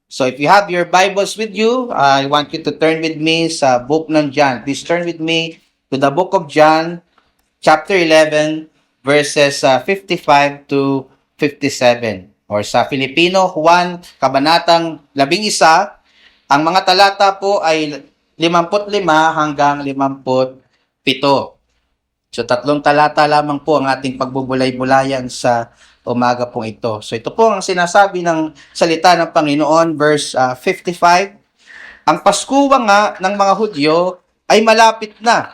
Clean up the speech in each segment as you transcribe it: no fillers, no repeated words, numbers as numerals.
So if you have your Bibles with you, I want you to turn with me sa book ng John. Please turn with me to the book of John, chapter 11, verses 55 to 57. Or sa Filipino, Juan, kabanatang 11, ang mga talata po ay 55 hanggang 57. So, 3 talata lamang po ang ating pagbubulay-bulayan sa umaga pong ito. So, ito po ang sinasabi ng salita ng Panginoon, verse 55. Ang Paskuwa nga ng mga Hudyo ay malapit na.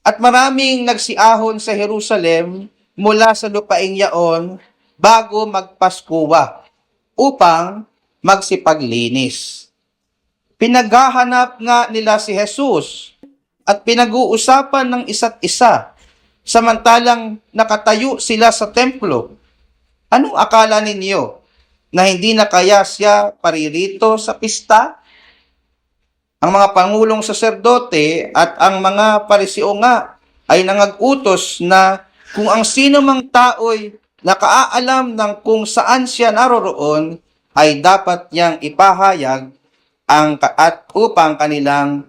At maraming nagsiahon sa Jerusalem mula sa lupaing yaon bago magpaskuwa upang magsipaglinis. Pinaghahanap nga nila si Jesus at pinag-uusapan ng isa't isa, samantalang nakatayo sila sa templo. Anong akala ninyo? Na hindi na kaya siya paririto sa pista? Ang mga pangulong saserdote at ang mga pariseo nga ay nangag-utos na kung ang sino mang tao'y nakaalam ng kung saan siya naroroon, ay dapat niyang ipahayag at upang kanilang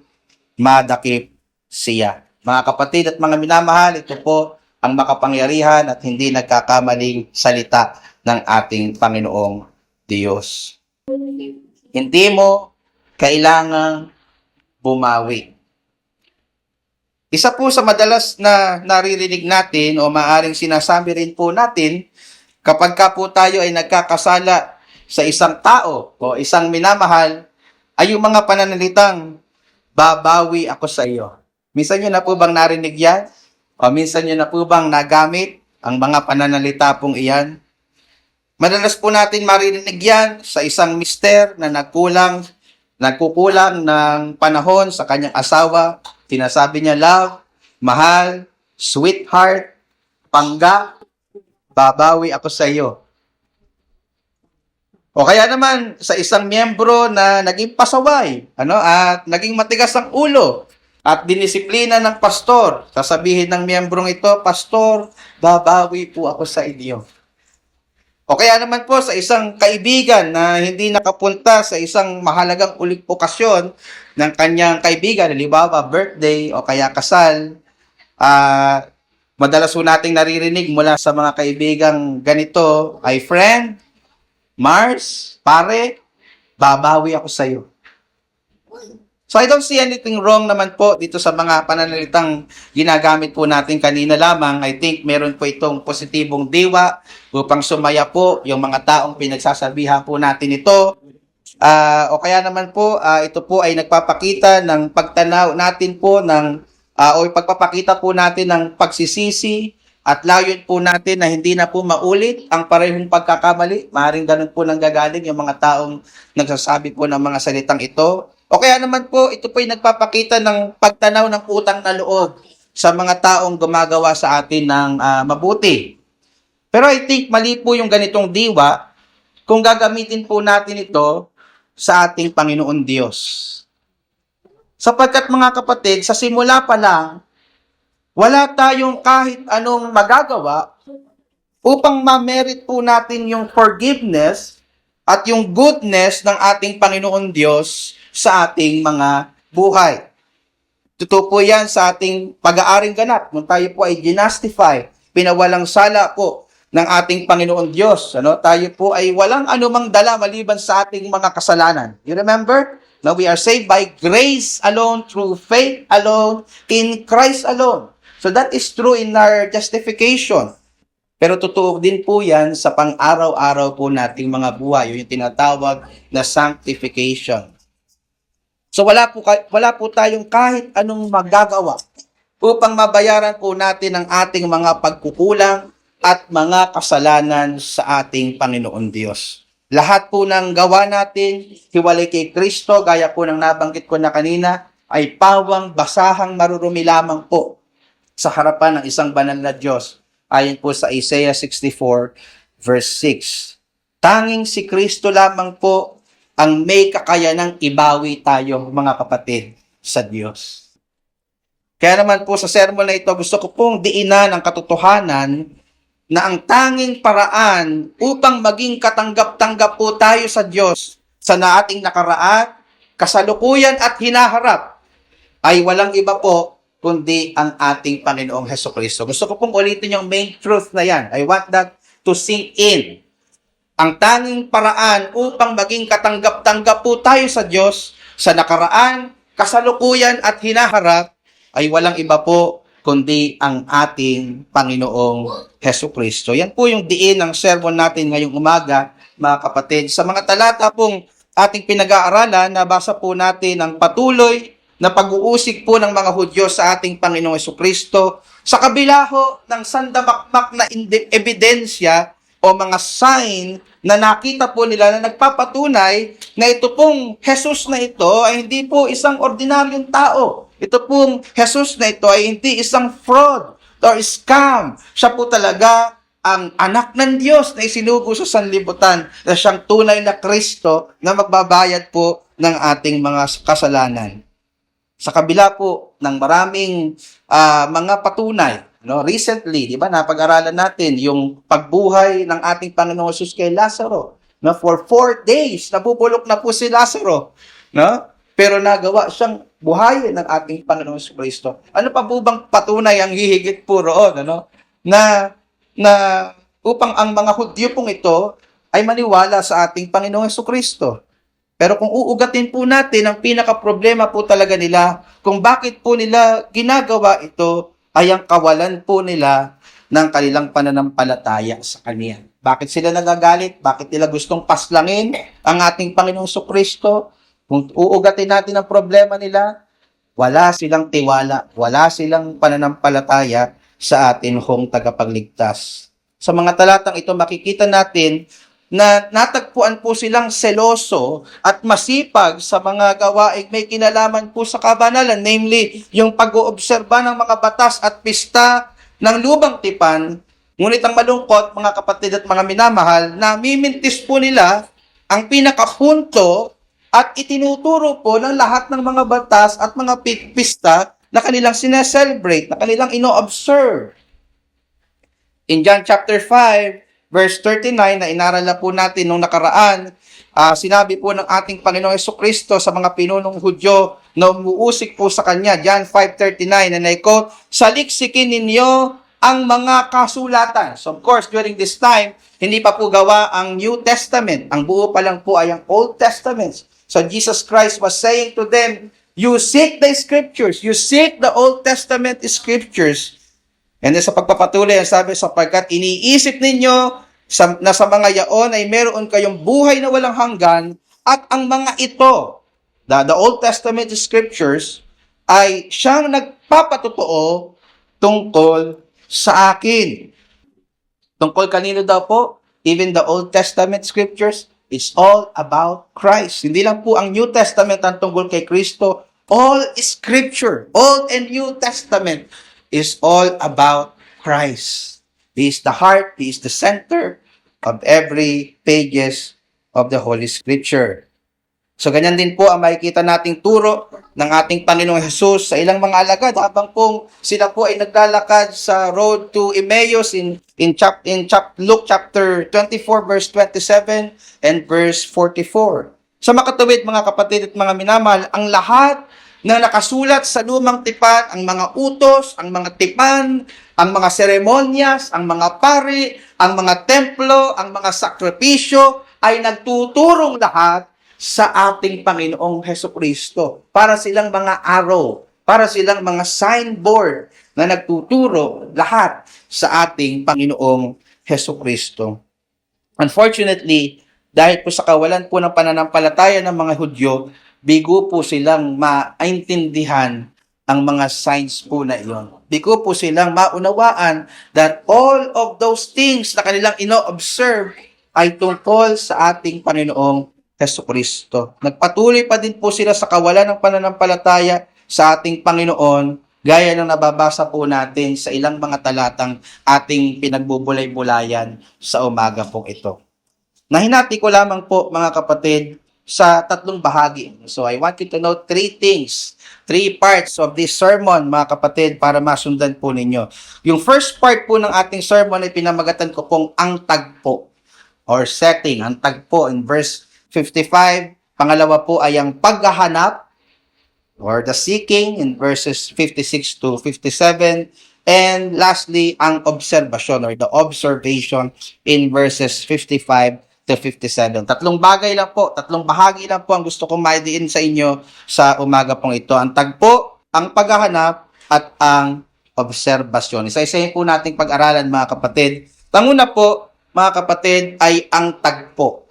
madakip siya. Mga kapatid at mga minamahal, ito po ang makapangyarihan at hindi nagkakamaling salita ng ating Panginoong Diyos. Hindi mo kailangang bumawi. Isa po sa madalas na naririnig natin o maaring sinasabi rin po natin kapag ka po tayo ay nagkakasala sa isang tao o isang minamahal ay yung mga pananalitang babawi ako sa iyo. Minsan nyo na po bang narinig yan? O minsan nyo na po bang nagamit ang mga pananalita pong iyan? Madalas po natin maririnig yan sa isang mister na nagkukulang ng panahon sa kanyang asawa. Sinasabi niya, love, mahal, sweetheart, pangga, babawi ako sa iyo. O kaya naman sa isang miyembro na naging pasaway, at naging matigas ang ulo, at dinisiplina ng pastor, sasabihin ng miyembrong ito, pastor, babawi po ako sa inyo. O kaya naman po sa isang kaibigan na hindi nakapunta sa isang mahalagang okasyon ng kanyang kaibigan, halimbawa birthday o kaya kasal, madalas po nating naririnig mula sa mga kaibigang ganito, ay friend, Mars, pare, babawi ako sa iyo. So I don't see anything wrong naman po dito sa mga pananalitang ginagamit po natin kanina lamang. I think meron po itong positibong diwa upang sumaya po yung mga taong pinagsasabihan po natin ito. O kaya naman po, ito po ay nagpapakita ng pagtanaw natin po o pagpapakita po natin ng pagsisisi at layon po natin na hindi na po maulit ang parehong pagkakamali. Maaaring ganun po nanggagaling yung mga taong nagsasabi po ng mga salitang ito. O kaya naman po, ito po ay nagpapakita ng pagtanaw ng utang na loob sa mga taong gumagawa sa atin ng mabuti. Pero I think mali po yung ganitong diwa kung gagamitin po natin ito sa ating Panginoon Diyos. Sapagkat mga kapatid, sa simula pa lang, wala tayong kahit anong magagawa upang ma-merit po natin yung forgiveness at yung goodness ng ating Panginoon Diyos sa ating mga buhay. Totoo po yan sa ating pag-aaring ganap. Nung tayo po ay ginastify, pinawalang sala po ng ating Panginoon Diyos. Tayo po ay walang anumang dala maliban sa ating mga kasalanan. You remember? Now we are saved by grace alone, through faith alone, in Christ alone. So that is true in our justification. Pero totoo din po yan sa pang-araw-araw po nating mga buhay, yung tinatawag na sanctification. So wala po tayong kahit anong magagawa upang mabayaran po natin ang ating mga pagkukulang at mga kasalanan sa ating Panginoon Diyos. Lahat po ng gawa natin, hiwalay kay Kristo, gaya po ng nabanggit ko na kanina, ay pawang basahang marurumi lamang po sa harapan ng isang banal na Diyos. Ayon po sa Isaiah 64 verse 6. Tanging si Kristo lamang po ang may kakayanang ibawi tayo, mga kapatid, sa Diyos. Kaya naman po sa sermon na ito, gusto ko pong diinan ang katotohanan na ang tanging paraan upang maging katanggap-tanggap po tayo sa Diyos sa ating nakaraan, kasalukuyan at hinaharap ay walang iba po kundi ang ating Panginoong Hesukristo. Gusto ko pong ulitin yung main truth na yan. I want that to sink in. Ang tanging paraan upang maging katanggap-tanggap po tayo sa Diyos sa nakaraan, kasalukuyan at hinaharap ay walang iba po kundi ang ating Panginoong Hesukristo. Yan po yung diin ng sermon natin ngayong umaga, mga kapatid. Sa mga talata pong ating pinag-aaralan, nabasa po natin ang patuloy na pag-uusig po ng mga Hudyo sa ating Panginoong Hesukristo sa kabila ho ng sandamakmak na ebidensya o mga sign na nakita po nila na nagpapatunay na ito pong Jesus na ito ay hindi po isang ordinaryong tao. Ito pong Jesus na ito ay hindi isang fraud or scam. Siya po talaga ang anak ng Diyos na isinugo sa sanlibutan na siyang tunay na Kristo na magbabayad po ng ating mga kasalanan. Sa kabila po ng maraming mga patunay, recently, di ba, napag-aralan natin yung pagbuhay ng ating Panginoong Jesus kay Lazaro. For 4 days, nabubulok na po si Lazaro. Pero nagawa siyang buhayin ng ating Panginoong Jesucristo. Ano pa po bang patunay ang hihigit po roon? Na upang ang mga Hudyo pong ito ay maniwala sa ating Panginoong Jesucristo. Pero kung uugatin po natin, ang pinaka-problema po talaga nila, kung bakit po nila ginagawa ito, ay ang kawalan po nila ng kanilang pananampalataya sa Kanya. Bakit sila nagagalit? Bakit nila gustong paslangin ang ating Panginoong Jesucristo? Kung uugatin natin ang problema nila, wala silang tiwala, wala silang pananampalataya sa atin hong tagapagligtas. Sa mga talatang ito, makikita natin na natagpuan po silang seloso at masipag sa mga gawaing may kinalaman po sa kabanalan, namely, yung pag-oobserba ng mga batas at pista ng lubang tipan. Ngunit ang malungkot, mga kapatid at mga minamahal, na mimintis po nila ang pinakahunto at itinuturo po ng lahat ng mga batas at mga pista na kanilang sineselebrate, na kanilang ino-observe. In John chapter 5, verse 39 na inaral na po natin nung nakaraan, sinabi po ng ating Panginoong Jesucristo sa mga pinunong Hudyo na umuusik po sa Kanya, John 5:39, and I quote, "Saliksikin ninyo ang mga kasulatan." So of course, during this time, hindi pa po gawa ang New Testament. Ang buo pa lang po ay ang Old Testament. So Jesus Christ was saying to them, you seek the Scriptures, you seek the Old Testament Scriptures. And then sa pagpapatuloy, sabi, sapagkat iniisip ninyo na sa mga yaon ay meron kayong buhay na walang hanggan, at ang mga ito, the Old Testament Scriptures, ay siyang nagpapatotoo tungkol sa akin. Tungkol kanino daw po? Even the Old Testament Scriptures is all about Christ. Hindi lang po ang New Testament ang tungkol kay Kristo. All Scripture, Old and New Testament, is all about Christ. He is the heart, He is the center of every pages of the Holy Scripture. So ganyan din po ang makikita nating turo ng ating Panginoong Jesus sa ilang mga alagad habang pong sila po ay naglalakad sa road to Emmaus in Luke chapter 24 verse 27 and verse 44. Sa makatuwid, mga kapatid at mga minamahal, ang lahat na nakasulat sa lumang tipan, ang mga utos, ang mga tipan, ang mga seremonyas, ang mga pari, ang mga templo, ang mga sakripisyo, ay nagtuturong lahat sa ating Panginoong Hesukristo. Para silang mga arrow, para silang mga signboard na nagtuturo lahat sa ating Panginoong Hesukristo. Unfortunately, dahil po sa kawalan po ng pananampalataya ng mga Hudyo, bigo po silang maintindihan ang mga signs po na iyon. Bigo po silang maunawaan that all of those things na kanilang ino-observe ay tungkol sa ating Panginoong Hesukristo. Nagpatuloy pa din po sila sa kawalan ng pananampalataya sa ating Panginoon, gaya ng nababasa po natin sa ilang mga talatang ating pinagbubulay-bulayan sa umaga pong ito. Nahinati ko lamang po, mga kapatid, sa tatlong bahagi. So I want you to know 3 things, 3 parts of this sermon, mga kapatid, para masundan po ninyo. Yung first part po ng ating sermon ay pinamagatan ko pong ang tagpo or setting, ang tagpo in verse 55. Pangalawa po ay ang paghahanap or the seeking in verses 56 to 57. And lastly, ang observation or the observation in verses 55 to 57. Tatlong bagay lang po, tatlong bahagi lang po ang gusto kong maidiin sa inyo sa umaga pong ito. Ang tagpo, ang paghahanap, at ang obserbasyon. Isa-isahin po nating pag-aralan mga kapatid. Tanguna po, mga kapatid, ay ang tagpo.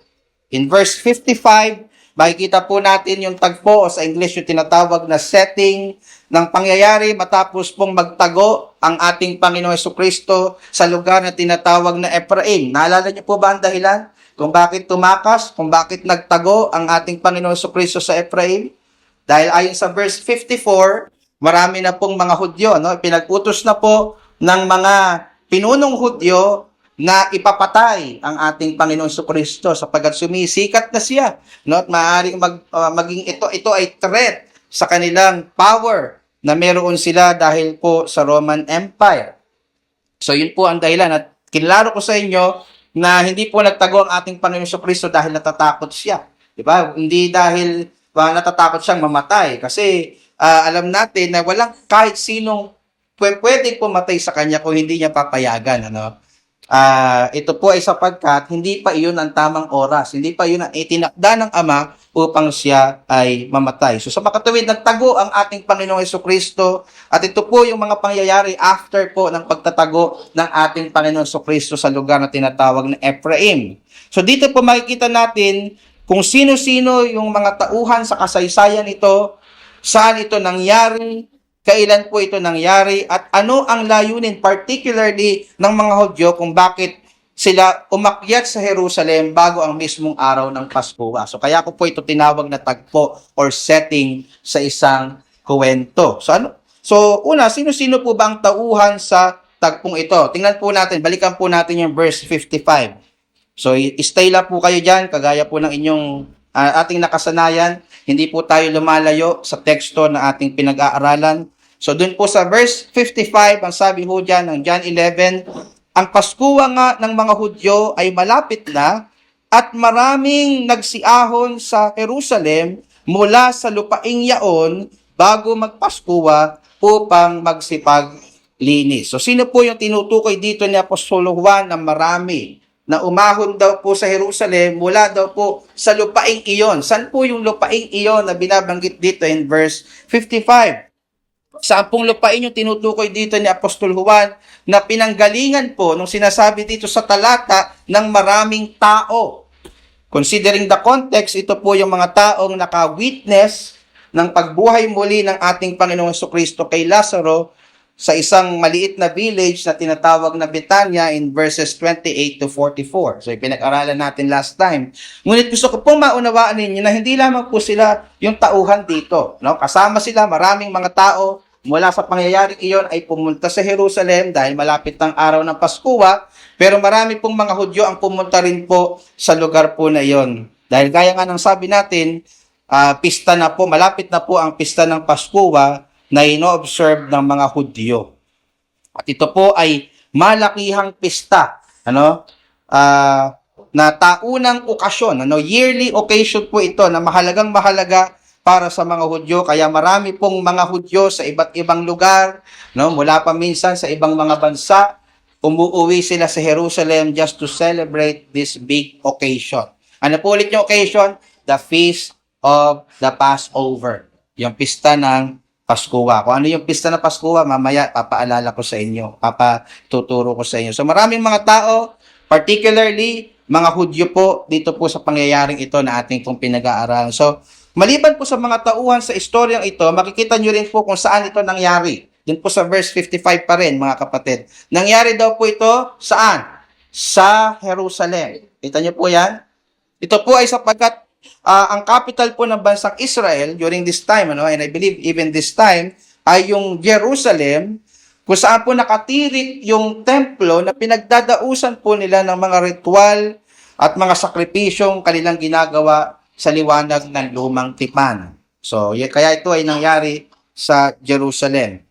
In verse 55, makikita po natin yung tagpo o sa English yung tinatawag na setting ng pangyayari matapos pong magtago ang ating Panginoong Jesucristo sa lugar na tinatawag na Ephraim. Naalala niyo po ba ang dahilan? Kung bakit tumakas, kung bakit nagtago ang ating Panginoong Jesucristo sa Ephraim? Dahil ayon sa verse 54, marami na pong mga Hudyo, no? Pinag-utos na po ng mga pinunong Hudyo na ipapatay ang ating Panginoong Jesucristo sapagkat sumisikat na siya, no? At maaaring maging ito ay threat sa kanilang power na meron sila dahil po sa Roman Empire. So yun po ang dahilan at kinlaro ko sa inyo na hindi po nagtago ang ating Panginoong Jesucristo dahil natatakot siya. Di ba? Hindi dahil natatakot siyang mamatay kasi alam natin na walang kahit sinong pwedeng pumatay sa kanya kung hindi niya papayagan. Ano? Ito po ay sapagkat hindi pa iyon ang tamang oras. Hindi pa iyon ang itinakda ng Ama upang siya ay mamatay. So sa makatuwid, nagtago ang ating Panginoong Jesucristo at ito po yung mga pangyayari after po ng pagtatago ng ating Panginoong Jesucristo sa lugar na tinatawag na Ephraim. So dito po makikita natin kung sino-sino yung mga tauhan sa kasaysayan ito, saan ito nangyari, kailan po ito nangyari, at ano ang layunin particularly ng mga Hudyo kung bakit sila umakyat sa Jerusalem bago ang mismong araw ng Pasko. So kaya ko po ito tinawag na tagpo or setting sa isang kuwento. So una, sino-sino po ba ang tauhan sa tagpong ito? Tingnan po natin, balikan po natin yung verse 55. So stay lang po kayo dyan, kagaya po ng inyong ating nakasanayan. Hindi po tayo lumalayo sa teksto na ating pinag-aaralan. So dun po sa verse 55, ang sabi ho dyan ng John 11, ang Paskuwa nga ng mga Hudyo ay malapit na at maraming nagsiahon sa Jerusalem mula sa lupaing yaon bago magpaskuwa upang magsipaglinis. So sino po yung tinutukoy dito ni Apostol Juan na marami na umahon daw po sa Jerusalem mula daw po sa lupaing iyon? Saan po yung lupaing iyon na binabanggit dito in verse 55? Saan pong lupain yung tinutukoy dito ni Apostol Juan na pinanggalingan po nung sinasabi dito sa talata ng maraming tao? Considering the context, ito po yung mga taong naka-witness ng pagbuhay muli ng ating Panginoong Jesucristo kay Lazaro sa isang maliit na village na tinatawag na Betania in verses 28 to 44. So, pinag-aralan natin last time. Ngunit gusto ko pong maunawaan ninyo na hindi lamang po sila yung tauhan dito. No? Kasama sila, maraming mga tao mula sa pangyayaring iyon ay pumunta sa Jerusalem dahil malapit ang araw ng Paskuwa. Pero marami pong mga Hudyo ang pumunta rin po sa lugar po na iyon. Dahil gaya nga ng sabi natin, pista na po, malapit na po ang pista ng Paskuwa na ino-observe ng mga Hudyo. At ito po ay malakihang pista, na taunang okasyon, yearly occasion po ito na mahalagang mahalaga para sa mga Hudyo. Kaya marami pong mga Hudyo sa iba't ibang lugar, mula pa minsan sa ibang mga bansa, umuwi sila sa Jerusalem just to celebrate this big occasion. Ano po ulit yung occasion? The Feast of the Passover. Yung pista ng Paskuwa. Kung ano yung pista ng Paskuwa, mamaya papaalala ko sa inyo, papatuturo ko sa inyo. So maraming mga tao, particularly mga Hudyo po, dito po sa pangyayaring ito na ating pong pinag-aaralan. So maliban po sa mga tauhan sa istoryang ito, makikita nyo rin po kung saan ito nangyari. Din po sa verse 55 pa rin, mga kapatid. Nangyari daw po ito, saan? Sa Jerusalem. Kita nyo po yan? Ito po ay sapagkat ang capital po ng bansang Israel during this time, and I believe even this time, ay yung Jerusalem, kung saan po nakatirik yung templo na pinagdadausan po nila ng mga ritual at mga sakripisyong kanilang ginagawa sa liwanag ng lumang tipan. So, kaya ito ay nangyari sa Jerusalem.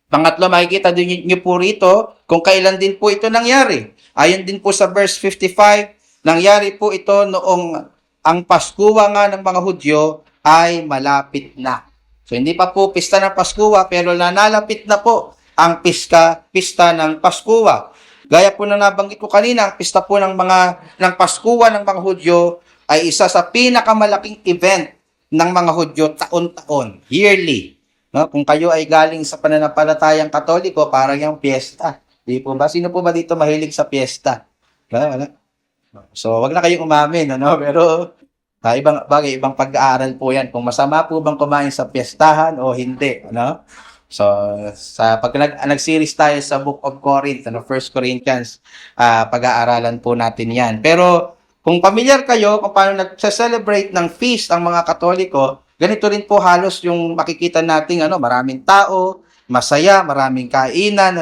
Pangatlo, makikita din niyo po rito kung kailan din po ito nangyari. Ayon din po sa verse 55, nangyari po ito noong ang Paskuwa nga ng mga Hudyo ay malapit na. So hindi pa po pista ng Paskuwa, pero nanalapit na po ang pista ng Paskuwa. Gaya po na nabanggit ko kanina, ang pista po ng Paskuwa ng mga Hudyo ay isa sa pinakamalaking event ng mga Hudyo taon-taon, yearly. No? Kung kayo ay galing sa pananampalatayang Katoliko, parang yung piyesta. Di po ba? Sino po ba dito mahilig sa piyesta? Wala. So, wag na kayong umamin, ano? Pero, ibang bagay, ibang pag-aaral po yan. Kung masama po bang kumain sa piyestahan o hindi, ano? So, pag nag-series tayo sa Book of Corinth, First Corinthians, pag-aaralan po natin yan. Pero, kung familiar kayo kung paano nag-celebrate ng feast ang mga Katoliko, ganito rin po halos yung makikita nating maraming tao, masaya, maraming kainan,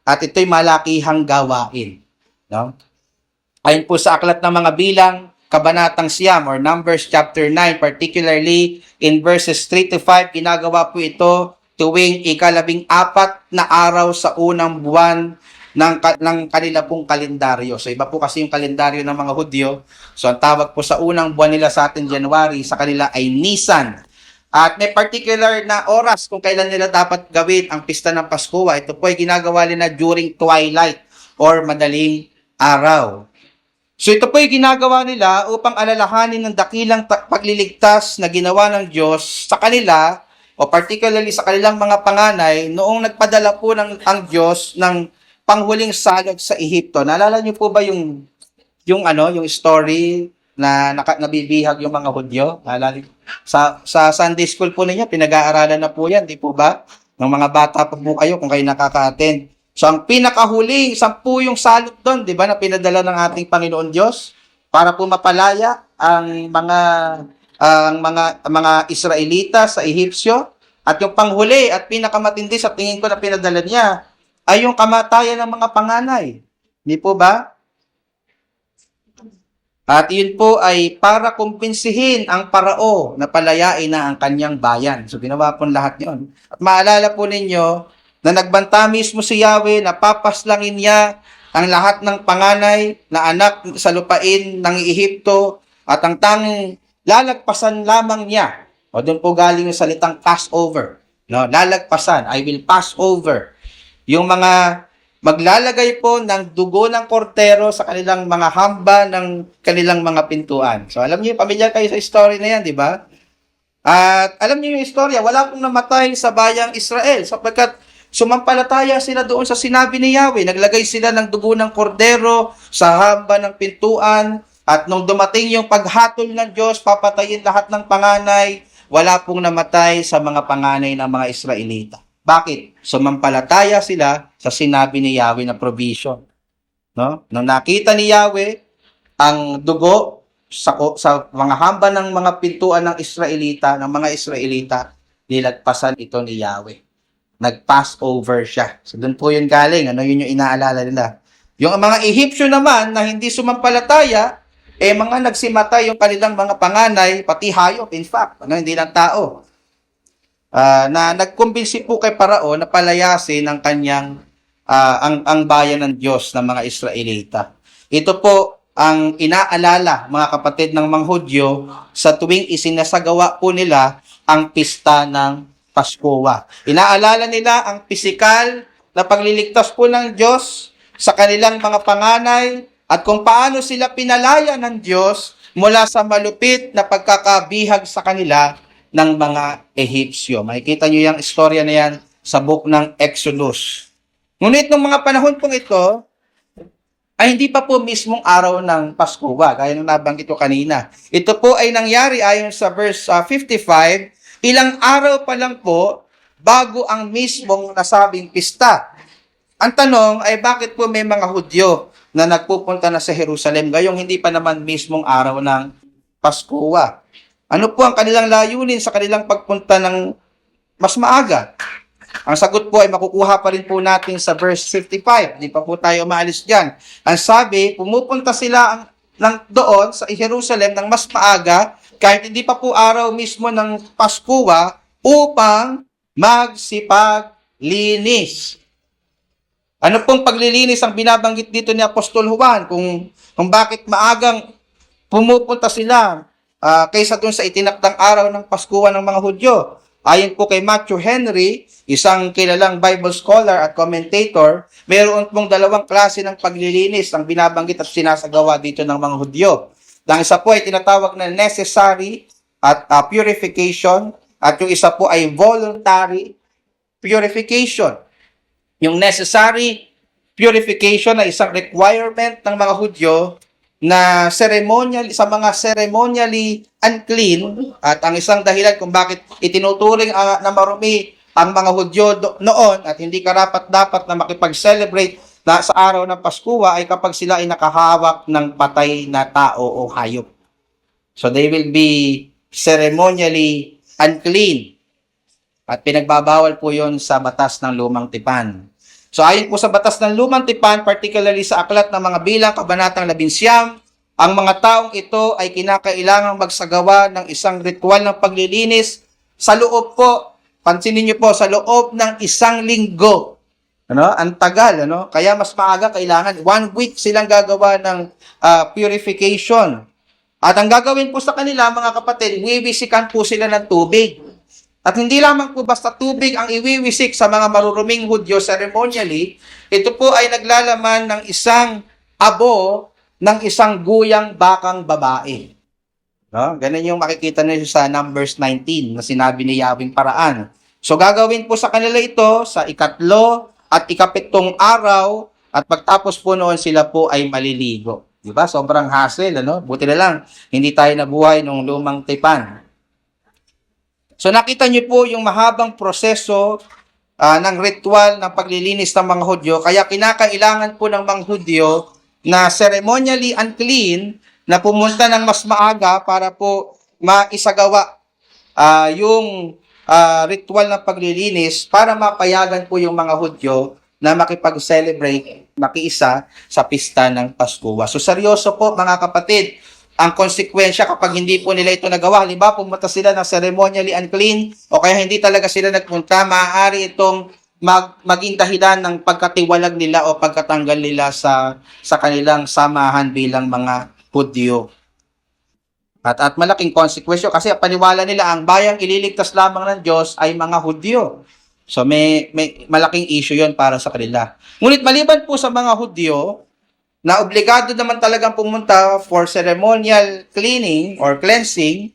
at ito'y malakihang gawain, no? Ayon po sa aklat ng mga bilang, kabanatang Siyam or Numbers chapter 9, particularly in verses 3 to 5, ginagawa po ito tuwing ika-14 na araw sa unang buwan ng kanila pong kalendaryo. So iba po kasi yung kalendaryo ng mga Hudyo. So ang tawag po sa unang buwan nila sa atin, January, sa kanila ay Nisan. At may particular na oras kung kailan nila dapat gawin ang pista ng Paskuwa. Ito po ay ginagawa nila during twilight or madaling araw. So ito po ay ginagawa nila upang alalahanin ng dakilang pagliligtas na ginawa ng Diyos sa kanila o particularly sa kanilang mga panganay noong nagpadala po ang Diyos ng panghuling salot sa Ehipto. Naalala niyo po ba yung story na nabibihag yung mga Hudyo? Naalala sa Sunday school po ninyo, pinag-aaralan na po yan, di po ba? Ng mga bata pa po kayo kung kayo nakaka-attend. So, ang pinakahuling, 10 yung salot doon, di ba, na pinadala ng ating Panginoon Diyos para po mapalaya ang mga Israelita sa Ehipsyo. At yung panghuli at pinakamatindi sa tingin ko na pinadala niya ay yung kamatayan ng mga panganay. Di po ba? At yun po ay para kumpinsihin ang parao na palayain na ang kanyang bayan. So, ginawa po lahat yun. At maalala po ninyo, na nagbanta mismo si Yahweh na papaslangin niya ang lahat ng panganay na anak sa lupain ng Ehipto at ang tanging lalagpasan lamang niya. O doon po galing yung salitang Passover. No, lalagpasan, I will pass over. Yung mga maglalagay po ng dugo ng kortero sa kanilang mga hamba ng kanilang mga pintuan. So alam niyo, pamilyar kayo sa story na yan, di ba? At alam niyo yung istorya, wala pong namatay sa bayang Israel sapagkat sumampalataya sila doon sa sinabi ni Yahweh. Naglagay sila ng dugo ng kordero sa hamba ng pintuan. At nung dumating yung paghatol ng Diyos, papatayin lahat ng panganay, wala pong namatay sa mga panganay ng mga Israelita. Bakit? Sumampalataya sila sa sinabi ni Yahweh na provision. No? Nung nakita ni Yahweh ang dugo sa mga hamba ng mga pintuan ng mga Israelita, nilagpasan ito ni Yahweh. Nag-pass over siya. So, doon po yun galing. Yun yung inaalala nila. Yung mga Ehipsyo naman na hindi sumampalataya, mga nagsimatay yung kanilang mga panganay, pati hayop, in fact. Hindi lang tao. Na nagkumbinsi po kay Parao na palayasin ang kanyang, ang bayan ng Diyos ng mga Israelita. Ito po ang inaalala, mga kapatid ng mga Hudyo, sa tuwing isinasagawa po nila ang pista ng Paskuwa. Inaalala nila ang pisikal na pagliligtas po ng Diyos sa kanilang mga panganay at kung paano sila pinalaya ng Diyos mula sa malupit na pagkakabihag sa kanila ng mga Ehipsyo. Makikita nyo yung istorya na yan sa book ng Exodus. Ngunit nung mga panahon pong ito, ay hindi pa po mismong araw ng Paskuwa, gaya ng nabanggit ko kanina. Ito po ay nangyari ayon sa verse 55, ilang araw pa lang po bago ang mismong nasabing pista. Ang tanong ay bakit po may mga Hudyo na nagpupunta na sa Jerusalem gayong hindi pa naman mismong araw ng Paskuwa? Ano po ang kanilang layunin sa kanilang pagpunta ng mas maaga? Ang sagot po ay makukuha pa rin po natin sa verse 55. Hindi pa po tayo maalis dyan. Ang sabi, pumupunta sila doon sa Jerusalem ng mas maaga kahit hindi pa po araw mismo ng Paskuwa upang magsipaglinis. Ano pong paglilinis ang binabanggit dito ni Apostol Juan kung bakit maagang pumupunta sila kaysa dun sa itinakdang araw ng Paskuhan ng mga Hudyo. Ayon po kay Matthew Henry, isang kilalang Bible scholar at commentator, mayroon pong dalawang klase ng paglilinis ang binabanggit at sinasagawa dito ng mga Hudyo. Ang isa po ay tinatawag na necessary at purification, at yung isa po ay voluntary purification. Yung necessary purification ay isang requirement ng mga Hudyo na sa mga ceremonially unclean, at ang isang dahilan kung bakit itinuturing na marumi ang mga Hudyo noon at hindi karapat-dapat na makipag-celebrate sa araw ng Pasko ay kapag sila ay nakahawak ng patay na tao o hayop. So they will be ceremonially unclean. At pinagbabawal po yon sa batas ng Lumang Tipan. So ayon po sa batas ng Lumang Tipan, particularly sa Aklat ng mga Bilang, Kabanatang 11, ang mga taong ito ay kinakailangang magsagawa ng isang ritual ng paglilinis sa loob po, pansinin niyo po, sa loob ng 1 linggo. Ang tagal, Kaya mas maaga kailangan 1 week silang gagawa ng purification. At ang gagawin po sa kanila, mga kapatid, wiwisikan po sila ng tubig. At hindi lamang po basta tubig ang iwiwisik sa mga maruruming Hudyo ceremonially, ito po ay naglalaman ng isang abo ng isang guyang bakang babae. Ganun yung makikita niyo sa Numbers 19 na sinabi ni Yahweh paraan. So gagawin po sa kanila ito sa 3 at 7 araw, at pagtapos po noon sila po ay maliligo. Diba? Sobrang hassle, Buti na lang, hindi tayo nabuhay nung Lumang Tipan. So nakita niyo po yung mahabang proseso ng ritual ng paglilinis ng mga Hudyo. Kaya kinakailangan po ng mga Hudyo na ceremonially unclean na pumunta ng mas maaga para po maisagawa yung ritual ng paglilinis para mapayagan po yung mga Hudyo na makipag-celebrate, makiisa sa pista ng Pasko. So seryoso po mga kapatid, ang konsekwensya kapag hindi po nila ito nagawa. Halimbawa, pumunta sila ng ceremonially unclean o kaya hindi talaga sila nagpunta, maaari itong maging dahilan ng pagkatiwalag nila o pagkatanggal nila sa kanilang samahan bilang mga Hudyo. At malaking konsekwensya kasi paniwala nila ang bayang ililigtas lamang ng Diyos ay mga Hudyo. So may malaking issue yon para sa kanila. Ngunit maliban po sa mga Hudyo, na obligado naman talagang pumunta for ceremonial cleaning or cleansing,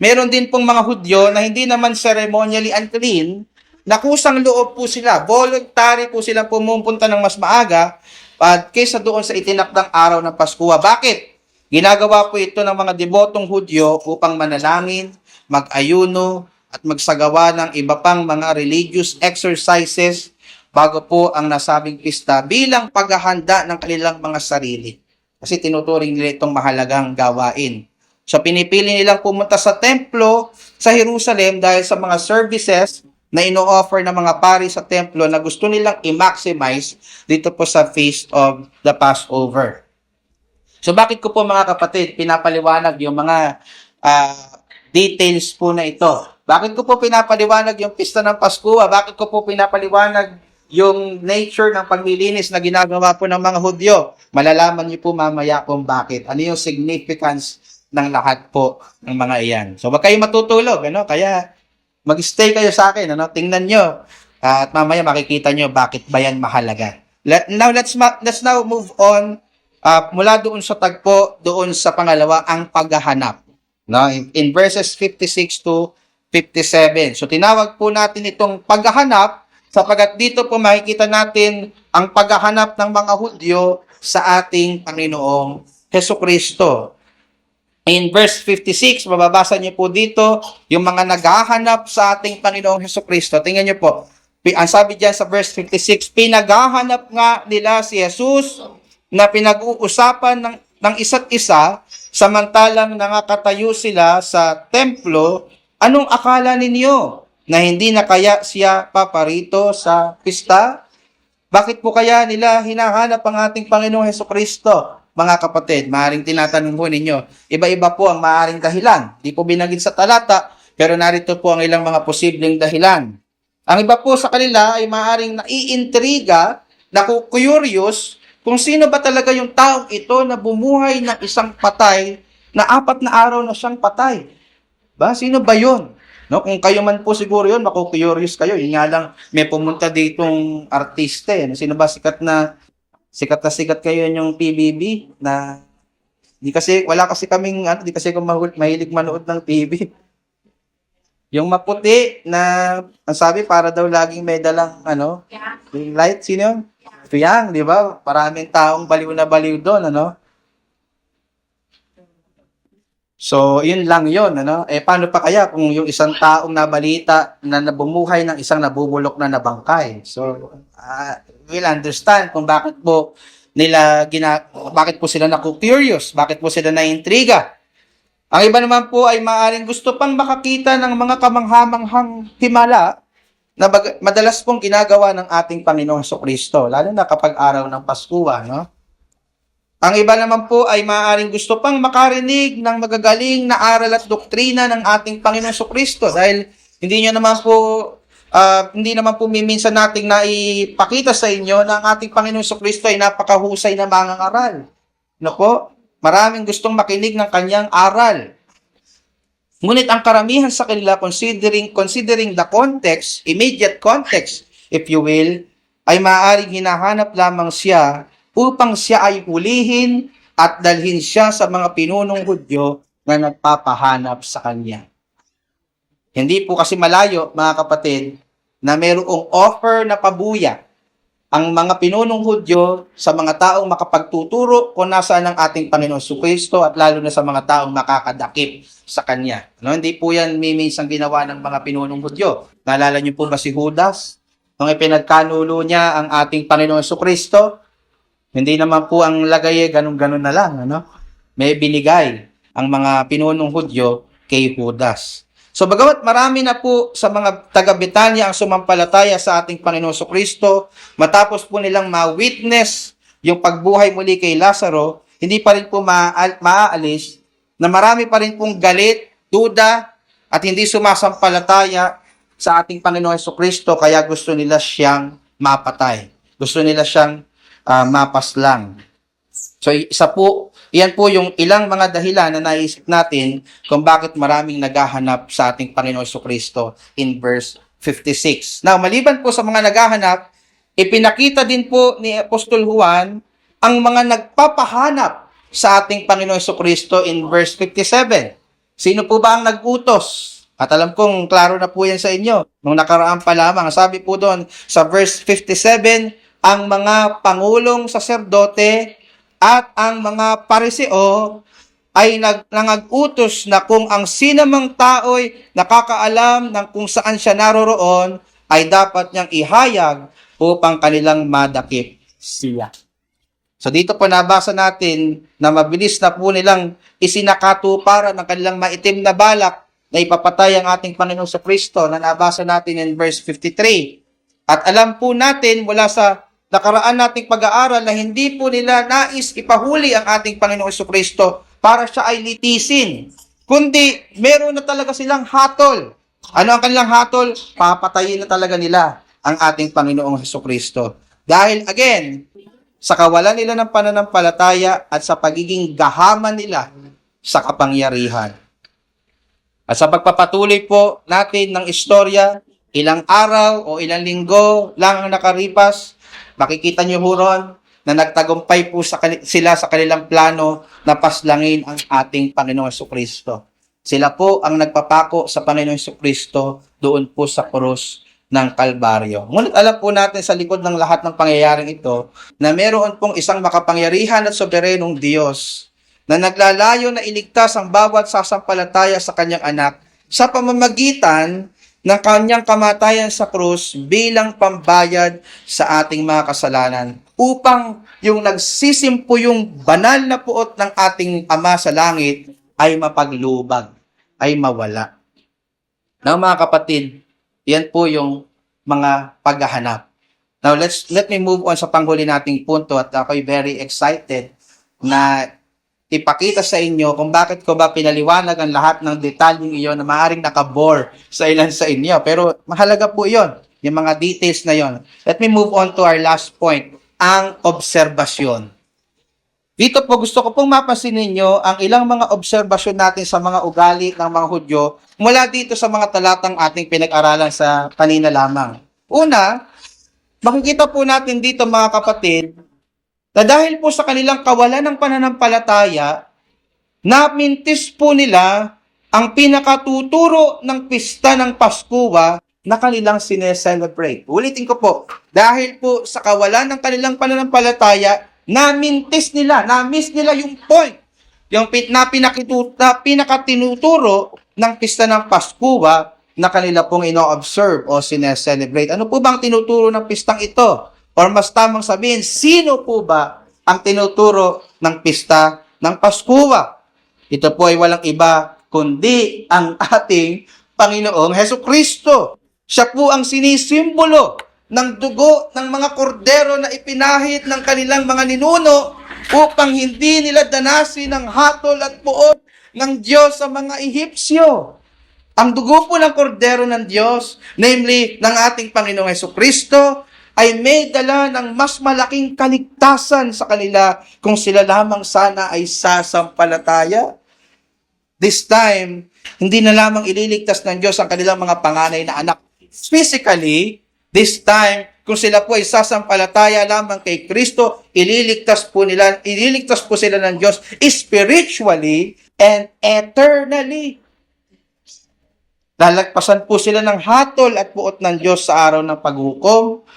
meron din pong mga Hudyo na hindi naman ceremonially unclean, na kusang loob po sila, voluntary po silang pumupunta ng mas maaga kaysa doon sa itinakdang araw ng Pasko. Bakit? Ginagawa po ito ng mga debotong Hudyo upang manalangin, mag-ayuno, at magsagawa ng iba pang mga religious exercises bago po ang nasabing pista bilang paghahanda ng kanilang mga sarili. Kasi tinuturing nila itong mahalagang gawain. So pinipili nilang pumunta sa templo sa Jerusalem dahil sa mga services na ino-offer ng mga pari sa templo na gusto nilang i-maximize dito po sa Feast of the Passover. So bakit ko po mga kapatid pinapaliwanag yung mga details po na ito? Bakit ko po pinapaliwanag yung pista ng Pasko? Bakit ko po pinapaliwanag yung nature ng paglilinis na ginagawa po ng mga Hudyo? Malalaman niyo po mamaya kung bakit. Ano yung significance ng lahat po ng mga iyan. So, wag kayo matutulog. Kaya, mag-stay kayo sa akin. Tingnan nyo. At mamaya makikita nyo bakit ba yan mahalaga. Let's now move on mula doon sa tagpo, doon sa pangalawa, ang paghahanap. In verses 56 to 57. So, tinawag po natin itong paghahanap sapagkat dito po makikita natin ang paghahanap ng mga Hudyo sa ating Panginoong Hesukristo. In verse 56, mababasa niyo po dito yung mga naghahanap sa ating Panginoong Hesukristo. Tingnan niyo po. Ang sabi diyan sa verse 56, pinaghahanap nga nila si Jesus na pinag-uusapan ng isa't isa samantalang nakakatayo sila sa templo. Anong akala ninyo? Na hindi na kaya siya paparito sa pista? Bakit po kaya nila hinahanap ang ating Panginoong Hesukristo? Mga kapatid, maaaring tinatanong po ninyo, iba-iba po ang maaaring dahilan. Di po binanggit sa talata, pero narito po ang ilang mga posibleng dahilan. Ang iba po sa kanila ay maaaring naiintriga, curious, kung sino ba talaga yung taong ito na bumuhay ng isang patay na 4 na araw na siyang patay. Ba, sino ba 'yon? No, kung kayo man po siguro 'yon, maku-curious kayo. Yun nga lang may pumunta ditong artista eh. Sino ba sikat kayo yung PBB na di kasi wala kasi kaming di kasi ako mahilig manood ng TV. Yung maputi na ang sabi para daw laging may dalang yung light, sino yun? Tuyang, di ba? Maraming taong baliw na baliw doon, So, yun lang yun, paano pa kaya kung yung isang taong nabalita na bumuhay ng isang nabubulok na nabangkay? So, we'll understand kung bakit po sila naku-curious, bakit po sila na-intriga. Ang iba naman po ay maaaring gusto pang makakita ng mga kamanghamanghang himala na madalas pong ginagawa ng ating Panginoong Jesucristo, lalo na kapag araw ng Pasko, Ang iba naman po ay maaaring gusto pang makarinig ng magagaling na aral at doktrina ng ating Panginoong Jesucristo dahil hindi naman po minsan nating naipakita sa inyo na ang ating Panginoong Jesucristo ay napakahusay na mangangaral. Maraming gustong makinig ng kanyang aral. Ngunit ang karamihan sa kanila, considering the context, immediate context, if you will, ay maaaring hinahanap lamang siya upang siya ay hulihin at dalhin siya sa mga pinunong Hudyo na nagpapahanap sa kanya. Hindi po kasi malayo, mga kapatid, na mayroong offer na pabuya ang mga pinunong Hudyo sa mga taong makapagtuturo kung nasaan ang ating Panginoon Jesucristo at lalo na sa mga taong makakadakip sa Kanya. Hindi po yan minsang ginawa ng mga pinunong Hudyo. Naalala niyo po ba si Judas? Nung ipinagkanulo niya ang ating Panginoon Jesucristo, hindi naman po ang lagay ganun-ganun na lang. May binigay ang mga pinunong Hudyo kay Judas. So bagamat marami na po sa mga taga-Betanya ang sumampalataya sa ating Panginoon Jesucristo, matapos po nilang ma-witness yung pagbuhay muli kay Lazaro, hindi pa rin po maaalis na marami pa rin pong galit, duda, at hindi sumasampalataya sa ating Panginoon Jesucristo kaya gusto nila siyang mapatay. Gusto nila siyang mapaslang. So, iyan po yung ilang mga dahilan na naisip natin kung bakit maraming naghahanap sa ating Panginoon Jesucristo in verse 56. Now, maliban po sa mga naghahanap, ipinakita din po ni Apostol Juan ang mga nagpapahanap sa ating Panginoon Jesucristo in verse 57. Sino po ba ang nag-utos? At alam kong klaro na po yan sa inyo. Nung nakaraan pa lamang, sabi po doon sa verse 57, ang mga pangulong saserdote at ang mga pariseo ay nangag-utos na kung ang sinamang tao'y nakakaalam ng kung saan siya naroroon, ay dapat niyang ihayag upang kanilang madakip siya. So dito po nabasa natin na mabilis na po nilang isinakatuparan ng kanilang maitim na balak na ipapatay ang ating Panginoong Jesucristo na nabasa natin in verse 53. At alam po natin mula sa nakaraan nating pag-aaral na hindi po nila nais ipahuli ang ating Panginoong Jesucristo para siya ay litisin. Kundi, meron na talaga silang hatol. Ano ang kanilang hatol? Papatayin na talaga nila ang ating Panginoong Jesucristo. Dahil, again, sa kawalan nila ng pananampalataya at sa pagiging gahaman nila sa kapangyarihan. At sa pagpapatuloy po natin ng istorya, ilang araw o ilang linggo lang ang nakaripas, makikita niyo huron na nagtagumpay po sila sa kanilang plano na paslangin ang ating Panginoong Jesucristo. Sila po ang nagpapako sa Panginoong Jesucristo doon po sa krus ng Kalbaryo. Ngunit alam po natin sa likod ng lahat ng pangyayaring ito na meron pong isang makapangyarihan at soberenong Diyos na naglalayo na iligtas ang bawat sasampalataya sa kanyang anak sa pamamagitan ng kanyang kamatayan sa krus bilang pambayad sa ating mga kasalanan upang yung nagsisimpo yung banal na puot ng ating Ama sa langit ay mapaglubag, ay mawala. Now mga kapatid, yan po yung mga paghahanap. Now let me move on sa panghuli nating punto at ako'y very excited na ipakita sa inyo kung bakit ko ba pinaliwanag ang lahat ng detalyeng iyon na maaaring nakabore sa ilan sa inyo. Pero mahalaga po iyon, yung mga details na iyon. Let me move on to our last point, ang obserbasyon. Dito po gusto ko pong mapansin ninyo ang ilang mga obserbasyon natin sa mga ugali ng mga Hudyo mula dito sa mga talatang ating pinag-aralan sa kanina lamang. Una, makikita po natin dito mga kapatid na dahil po sa kanilang kawalan ng pananampalataya, namintis po nila ang pinakatuturo ng pista ng Paskuwa na kanilang sineselebrate. Ulitin ko po, dahil po sa kawalan ng kanilang pananampalataya, na-miss nila yung point, yung pinakatinuturo ng pista ng Paskuwa na kanila pong ino-observe o sineselebrate. Ano po ba ang tinuturo ng pistang ito? Or mas tamang sabihin, sino po ba ang tinuturo ng pista ng Paskuwa? Ito po ay walang iba kundi ang ating Panginoong Hesukristo. Siya po ang sinisimbolo ng dugo ng mga kordero na ipinahid ng kanilang mga ninuno upang hindi nila danasin ang hatol at puot ng Diyos sa mga Ehipsyo. Ang dugo po ng kordero ng Diyos, namely ng ating Panginoong Hesukristo, ay may dala ng mas malaking kaligtasan sa kanila kung sila lamang sana ay sasampalataya. This time, hindi na lamang ililigtas ng Diyos ang kanilang mga panganay na anak physically. This time, kung sila po ay sasampalataya lamang kay Kristo, ililigtas po sila ng Diyos spiritually and eternally. Lalagpasan po sila ng hatol at puot ng Diyos sa araw ng paghukom.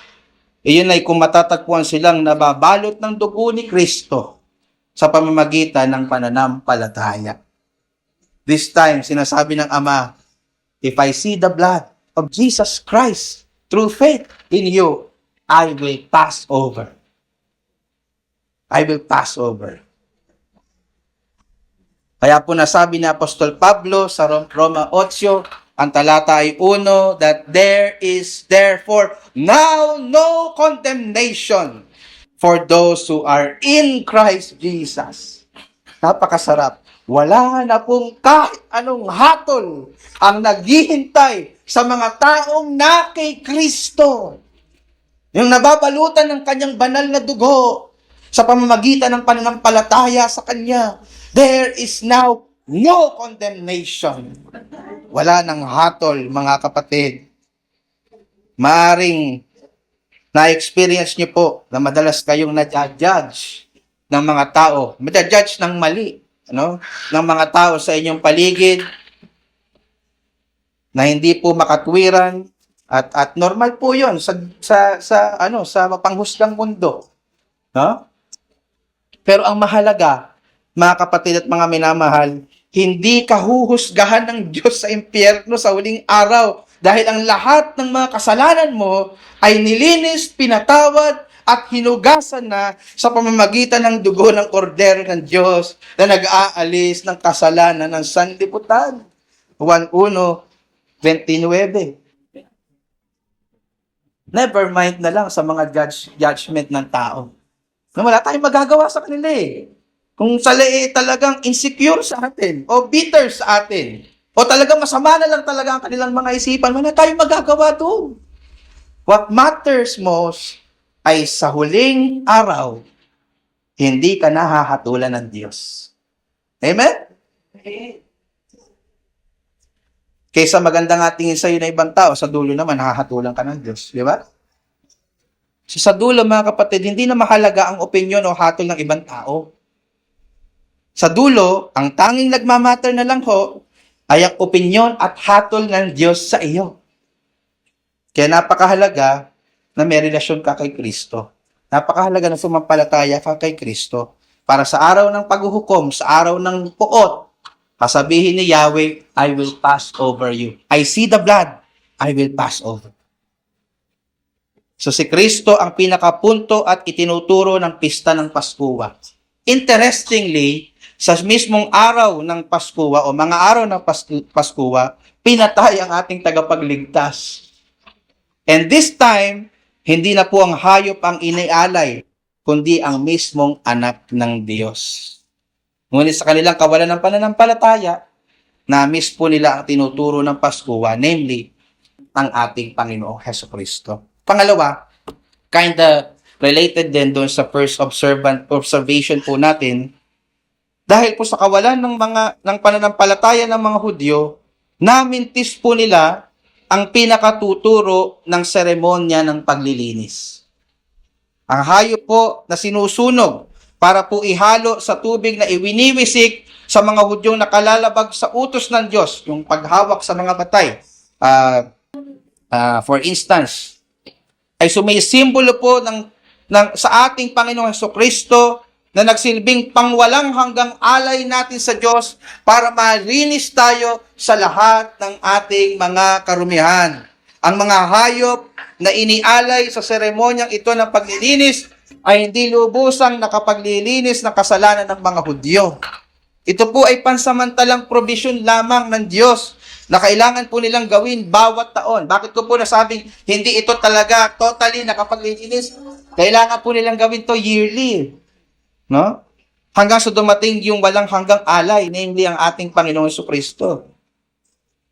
Iyon ay kung matatagpuan silang nababalot ng dugo ni Kristo sa pamamagitan ng pananampalataya. This time, sinasabi ng Ama, if I see the blood of Jesus Christ through faith in you, I will pass over. I will pass over. Kaya po nasabi ni Apostol Pablo sa Roma 8, ang talata ay 1, that there is therefore now no condemnation for those who are in Christ Jesus. Napakasarap. Wala na pong kahit anong hatol ang naghihintay sa mga taong na kay Kristo. Yung nababalutan ng kanyang banal na dugo sa pamamagitan ng pananampalataya sa kanya. There is now no condemnation. Wala nang hatol, mga kapatid. Maaring na-experience niyo po na madalas kayong na-judge ng mga tao. Na-judge ng mali, ng mga tao sa inyong paligid na hindi po makatwiran at normal po 'yon sa mapanghusgang mundo. No? Pero ang mahalaga, mga kapatid at mga minamahal, hindi kahuhusgahan ng Diyos sa impyerno sa huling araw dahil ang lahat ng mga kasalanan mo ay nilinis, pinatawad, at hinugasan na sa pamamagitan ng dugo ng kordero ng Diyos na nag-aalis ng kasalanan ng sanlibutan. Juan 1:29. Never mind na lang sa mga judgment ng tao. Na wala tayong magagawa sa kanila eh. Kung talagang insecure sa atin, o bitter sa atin, o talagang masama na lang talaga ang kanilang mga isipan, wala tayong magagawa doon. What matters most ay sa huling araw, hindi ka nahahatulan ng Diyos. Amen? Kaysa magandang tingin sa'yo na ibang tao, sa dulo naman, hahatulan ka ng Diyos. Di ba? So, sa dulo, mga kapatid, hindi na mahalaga ang opinion o hatol ng ibang tao. Sa dulo, ang tanging nagmamatter na lang ho ay ang opinyon at hatol ng Diyos sa iyo. Kaya napakahalaga na may relasyon ka kay Kristo. Napakahalaga na sumampalataya ka kay Kristo para sa araw ng paghuhukom, sa araw ng puot, sasabihin ni Yahweh, I will pass over you. I see the blood, I will pass over. So si Kristo ang pinakapunto at itinuturo ng pista ng Paskuwa. Interestingly, sa mismong araw ng Paskuwa o mga araw ng Paskuwa, pinatay ang ating tagapagligtas. And this time, hindi na po ang hayop ang inialay, kundi ang mismong anak ng Diyos. Ngunit sa kanilang kawalan ng pananampalataya, na-miss po nila ang tinuturo ng Paskuwa, namely, ang ating Panginoong Hesukristo. Pangalawa, kinda related din doon sa first observation po natin. Dahil po sa kawalan ng pananampalataya ng mga Hudyo, namintis po nila ang pinakatuturo ng seremonya ng paglilinis. Ang hayop po na sinusunog para po ihalo sa tubig na iwiniwisik sa mga Hudyong nakalalabag sa utos ng Diyos, yung paghawak sa mga batay. For instance, ay sumisimbolo po sa ating Panginoong Hesukristo na nagsilbing pangwalang hanggang alay natin sa Diyos para malinis tayo sa lahat ng ating mga karumihan. Ang mga hayop na inialay sa seremonyang ito ng paglilinis ay hindi lubusang nakapaglilinis ng kasalanan ng mga Hudyo. Ito po ay pansamantalang provision lamang ng Diyos na kailangan po nilang gawin bawat taon. Bakit ko po nasabing hindi ito talaga totally nakapaglilinis? Kailangan po nilang gawin to yearly. No? Hanggang sa dumating yung walang hanggang alay, namely ang ating Panginoong Jesucristo.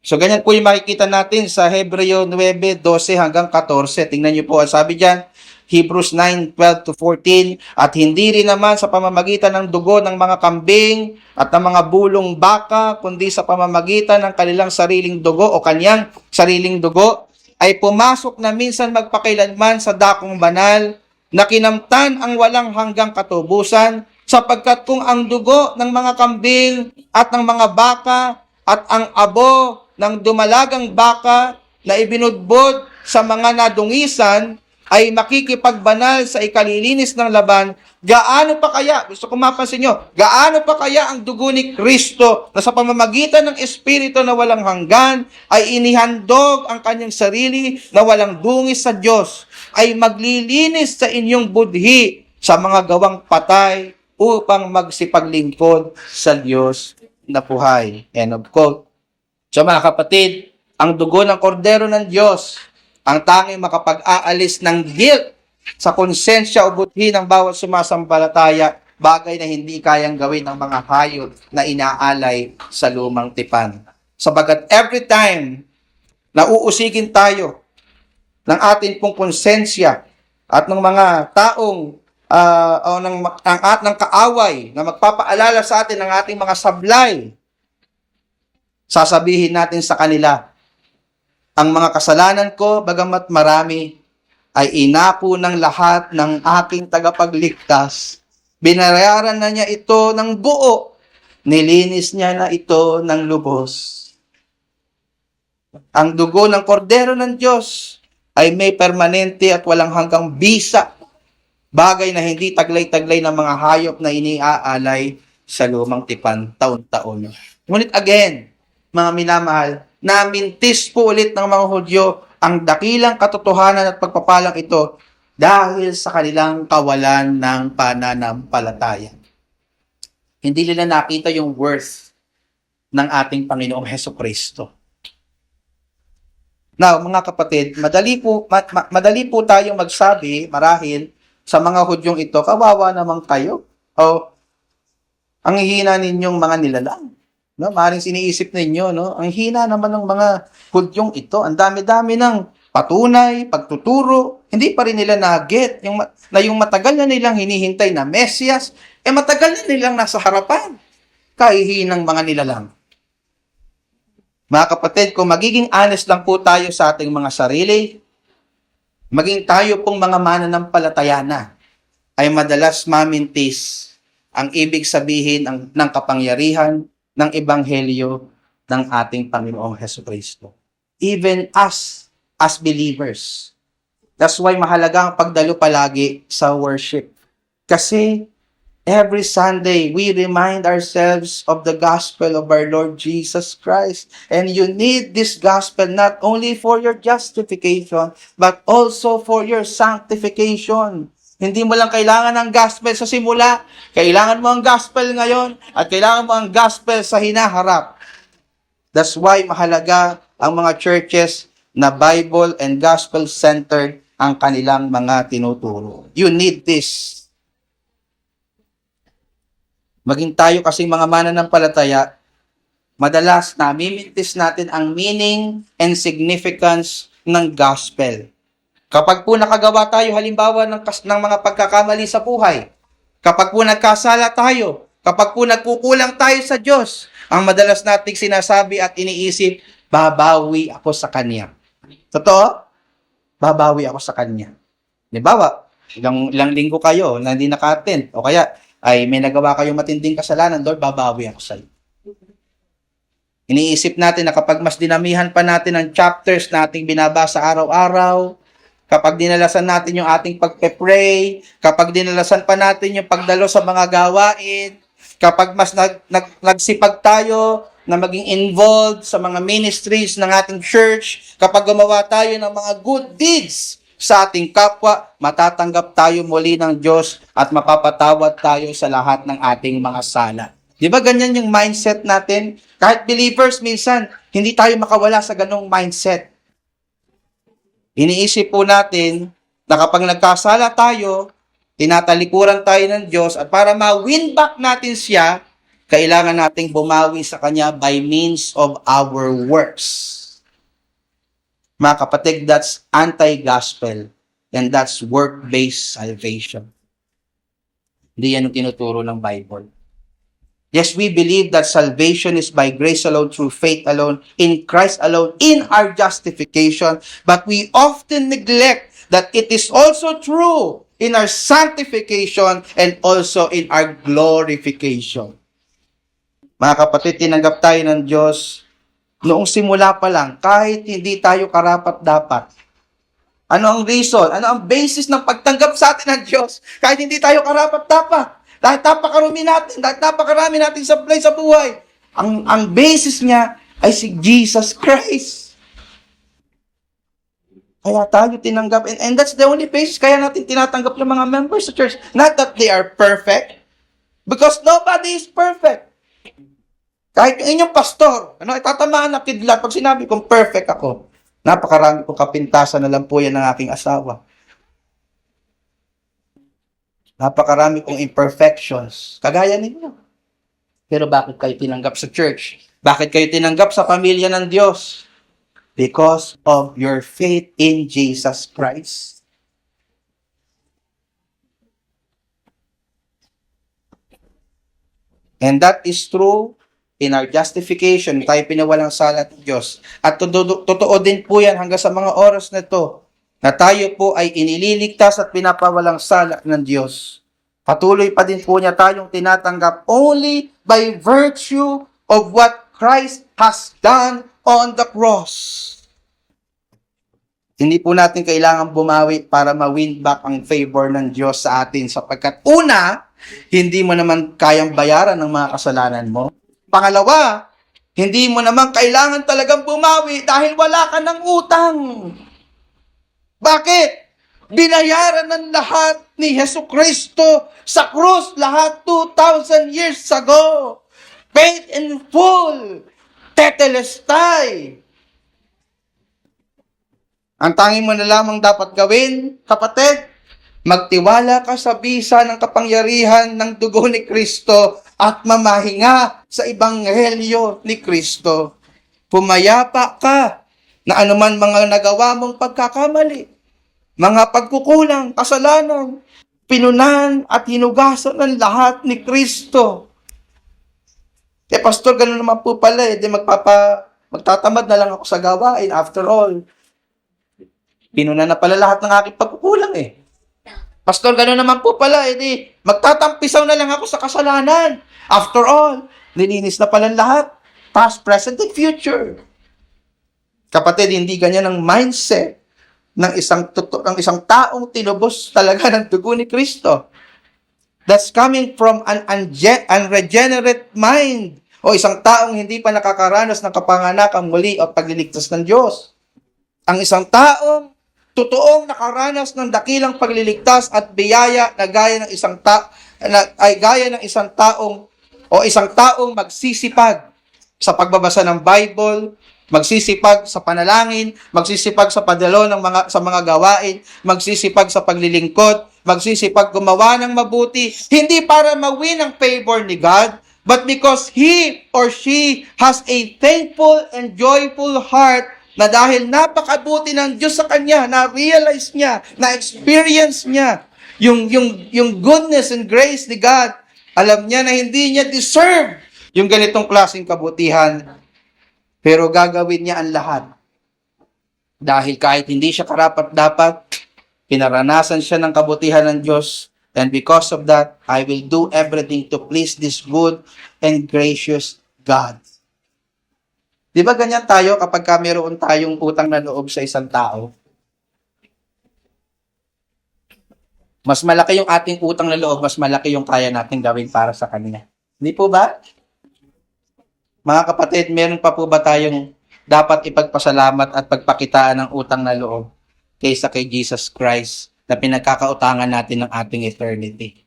So, ganyan po yung makikita natin sa Hebreo 9:12 hanggang 14. Tingnan niyo po, ang sabi diyan, Hebrews 9:12-14, at hindi rin naman sa pamamagitan ng dugo ng mga kambing at ng mga bulong baka, kundi sa pamamagitan ng kanilang sariling dugo o kanyang sariling dugo, ay pumasok na minsan magpakailanman sa dakong banal, na kinamtan ang walang hanggang katubusan, sapagkat kung ang dugo ng mga kambing at ng mga baka at ang abo ng dumalagang baka na ibinudbod sa mga nadungisan ay makikipagbanal sa ikalilinis ng laban, gaano pa kaya, gusto ko mapansin nyo, gaano pa kaya ang dugo ni Kristo na sa pamamagitan ng Espiritu na walang hanggan ay inihandog ang kanyang sarili na walang dungis sa Diyos, ay maglilinis sa inyong budhi sa mga gawang patay upang magsipaglingkod sa Diyos na buhay. End of quote. So mga kapatid, ang dugo ng kordero ng Diyos ang tanging makapag-aalis ng guilt sa konsensya o budhi ng bawat sumasampalataya, bagay na hindi kayang gawin ng mga hayop na inaalay sa lumang tipan. Sabagat every time na uusigin tayo ng ating pong konsensya at ng mga taong ng kaaway na magpapaalala sa atin ng ating mga sablay, sasabihin natin sa kanila, ang mga kasalanan ko, bagamat marami, ay inapo ng lahat ng aking tagapagligtas. Binayaran na niya ito ng buo. Nilinis niya na ito ng lubos. Ang dugo ng kordero ng Diyos ay may permanente at walang hanggang bisa. Bagay na hindi taglay-taglay ng mga hayop na iniaalay sa lumang tipan taon-taon. Ngunit again, mga minamahal, namintis po ulit ng mga Hudyo ang dakilang katotohanan at pagpapalang ito dahil sa kanilang kawalan ng pananampalataya. Hindi nila nakita yung worth ng ating Panginoong Hesukristo. Now, mga kapatid, madali po tayong magsabi, marahil, sa mga Hudyong ito, kawawa naman kayo. O, ang hihina ninyong mga nilalang. No, maaaring siniisip ninyo, no? Ang hina naman ng mga Hudyong ito. Ang dami-dami ng patunay, pagtuturo. Hindi pa rin nila na-get yung matagal na nilang hinihintay na Mesiyas, matagal na nilang nasa harapan. Kahihinang mga nilalang. Mga kapatid, kung magiging honest lang po tayo sa ating mga sarili, maging tayo pong mga mananampalataya na, ay madalas mamintis ang ibig sabihin ng kapangyarihan ng Ebanghelyo ng ating Panginoong Hesukristo. Even us, as believers. That's why mahalaga ang pagdalo palagi sa worship. Kasi every Sunday, we remind ourselves of the gospel of our Lord Jesus Christ. And you need this gospel not only for your justification, but also for your sanctification. Hindi mo lang kailangan ng gospel sa simula. Kailangan mo ang gospel ngayon at kailangan mo ang gospel sa hinaharap. That's why mahalaga ang mga churches na Bible and gospel-centered ang kanilang mga tinuturo. You need this. Maging tayo kasing mga mananampalataya, madalas namimintis natin ang meaning and significance ng gospel. Kapag po nakagawa tayo halimbawa ng mga pagkakamali sa buhay, kapag po nagkasala tayo, kapag po nagkukulang tayo sa Diyos, ang madalas nating sinasabi at iniisip, babawi ako sa Kanya. Totoo? Babawi ako sa Kanya. Halimbawa, ilang linggo kayo na hindi naka-attend, o kaya ay may nagawa kayong matinding kasalanan, Lord, babawi ako sa iyo. Iniisip natin na kapag mas dinamihan pa natin ang chapters na ating binabasa araw-araw, kapag dinalasan natin yung ating pagpe-pray, kapag dinalasan pa natin yung pagdalo sa mga gawain, kapag mas nagsipag tayo na maging involved sa mga ministries ng ating church, kapag gumawa tayo ng mga good deeds sa ating kapwa, matatanggap tayo muli ng Diyos at mapapatawad tayo sa lahat ng ating mga sala. Di ba ganyan yung mindset natin? Kahit believers, minsan, hindi tayo makawala sa ganong mindset. Iniisip po natin na kapag nagkasala tayo, tinatalikuran tayo ng Diyos at para ma-win back natin siya, kailangan nating bumawi sa Kanya by means of our works. Mga kapatid, that's anti-gospel and that's work-based salvation. Hindi yan yung tinuturo ng Bible. Yes, we believe that salvation is by grace alone, through faith alone, in Christ alone, in our justification. But we often neglect that it is also true in our sanctification and also in our glorification. Mga kapatid, tinanggap tayo ng Diyos noong simula pa lang, kahit hindi tayo karapat-dapat. Ano ang reason? Ano ang basis ng pagtanggap sa atin ng Diyos? Kahit hindi tayo karapat-dapat. Dahil napakarami natin, dahil napakarami natin supply sa buhay. Ang basis niya ay si Jesus Christ. Kaya tayo tinanggap. And that's the only basis kaya natin tinatanggap yung mga members sa church. Not that they are perfect. Because nobody is perfect. Kahit yung inyong pastor, itatamaan na kidlat pag sinabi kong perfect ako. Napakarami kong kapintasan na lang po yan ng aking asawa. Napakarami kong imperfections. Kagaya ninyo. Pero bakit kayo tinanggap sa church? Bakit kayo tinanggap sa pamilya ng Diyos? Because of your faith in Jesus Christ. And that is true in our justification. Tayo pinawalang sala ng Diyos. At totoo din po yan hanggang sa mga oras na ito, na tayo po ay inililigtas at pinapawalang sala ng Diyos. Patuloy pa din po niya tayong tinatanggap only by virtue of what Christ has done on the cross. Hindi po natin kailangan bumawi para ma-win back ang favor ng Diyos sa atin sapagkat una, hindi mo naman kayang bayaran ng mga kasalanan mo. Pangalawa, hindi mo naman kailangan talagang bumawi dahil wala ka ng utang. Bakit? Binayaran ng lahat ni Hesus Kristo sa krus, lahat 2,000 years ago. Paid in full. Tetelestai. Ang tanging mo na lamang dapat gawin, kapatid, magtiwala ka sa bisa ng kapangyarihan ng dugo ni Kristo at mamahinga sa ebanghelyo ni Kristo. Pumayapa ka na anuman mga nagawa mong pagkakamali, mga pagkukulang, kasalanan, pinunan at hinugasan ng lahat ni Kristo. Pastor, ganun naman po pala magtatamad na lang ako sa gawain. After all, pinunan na pala lahat ng aking pagkukulang Pastor, gano'n naman po pala, magtatampisaw na lang ako sa kasalanan. After all, nilinis na pala lahat. Past, present, and future. Kapatid, hindi ganyan ang mindset ng isang taong tinubos talaga ng dugo ni Kristo. That's coming from an unregenerate mind. O isang taong hindi pa nakakaranas ng kapanganakan muli o pagliligtas ng Diyos. Ang isang taong totoong nakaranas ng dakilang pagliligtas at biyaya na gaya ng isang taong magsisipag sa pagbabasa ng Bible, magsisipag sa panalangin, magsisipag sa padalo sa mga gawain, magsisipag sa paglilingkod, magsisipag gumawa ng mabuti, hindi para ma-win ang favor ni God, but because he or she has a thankful and joyful heart na dahil napakabuti ng Diyos sa kanya, na-realize niya, na-experience niya yung goodness and grace ni God. Alam niya na hindi niya deserve yung ganitong klaseng kabutihan, pero gagawin niya ang lahat. Dahil kahit hindi siya karapat-dapat, pinaranasan siya ng kabutihan ng Diyos, and because of that, I will do everything to please this good and gracious God. Di ba ganyan tayo kapag meron tayong utang na loob sa isang tao? Mas malaki yung ating utang na loob, mas malaki yung kaya natin gawin para sa kanya. Hindi po ba? Mga kapatid, meron pa po ba tayong dapat ipagpasalamat at pagpakitaan ng utang na loob kaysa kay Jesus Christ na pinagkakautangan natin ng ating eternity?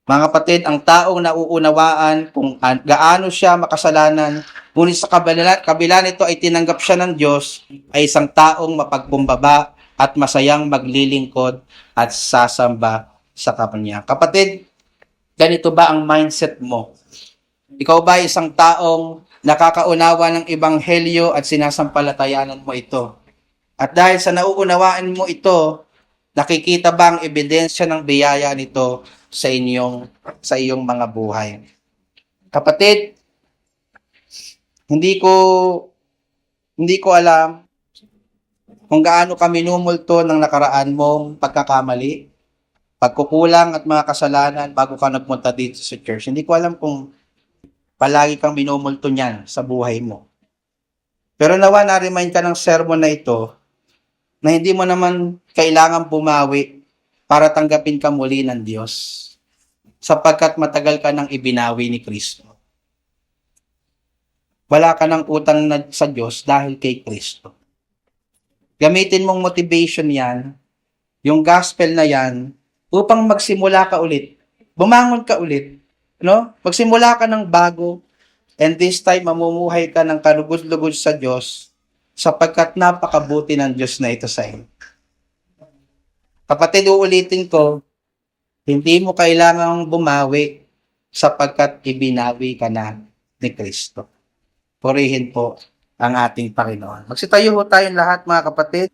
Mga kapatid, ang taong nauunawaan kung gaano siya makasalanan, ngunit sa kabila nito ay tinanggap siya ng Diyos, ay isang taong mapagkumbaba at masayang maglilingkod at sasamba sa Kanya. Kapatid, ganito ba ang mindset mo? Ikaw ba isang taong nakakaunawa ng ebanghelyo at sinasampalatayanan mo ito? At dahil sa nauunawaan mo ito, nakikita ba ang ebidensya ng biyaya nito sa iyong mga buhay? Kapatid, hindi ko alam kung gaano ka minumulto ng nakaraan mong pagkakamali, pagkukulang at mga kasalanan bago ka nagpunta dito sa church. Hindi ko alam kung palagi kang minumulto niyan sa buhay mo. Pero nawa na-remind ka ng sermon na ito na hindi mo naman kailangan bumawi para tanggapin ka muli ng Diyos, sapagkat matagal ka nang ibinawi ni Kristo. Wala ka ng utang sa Diyos dahil kay Kristo. Gamitin mong motivation yan, yung gospel na yan, upang magsimula ka ulit. Bumangon ka ulit. No? Magsimula ka ng bago, and this time mamumuhay ka ng kalugod-lugod sa Diyos, sapagkat napakabuti ng Diyos na ito sa iyo. Kapatid, uulitin ko, hindi mo kailangang bumawi sapagkat ibinawi ka na ni Kristo. Purihin po ang ating Panginoon. Magsitayo ho tayong lahat, mga kapatid.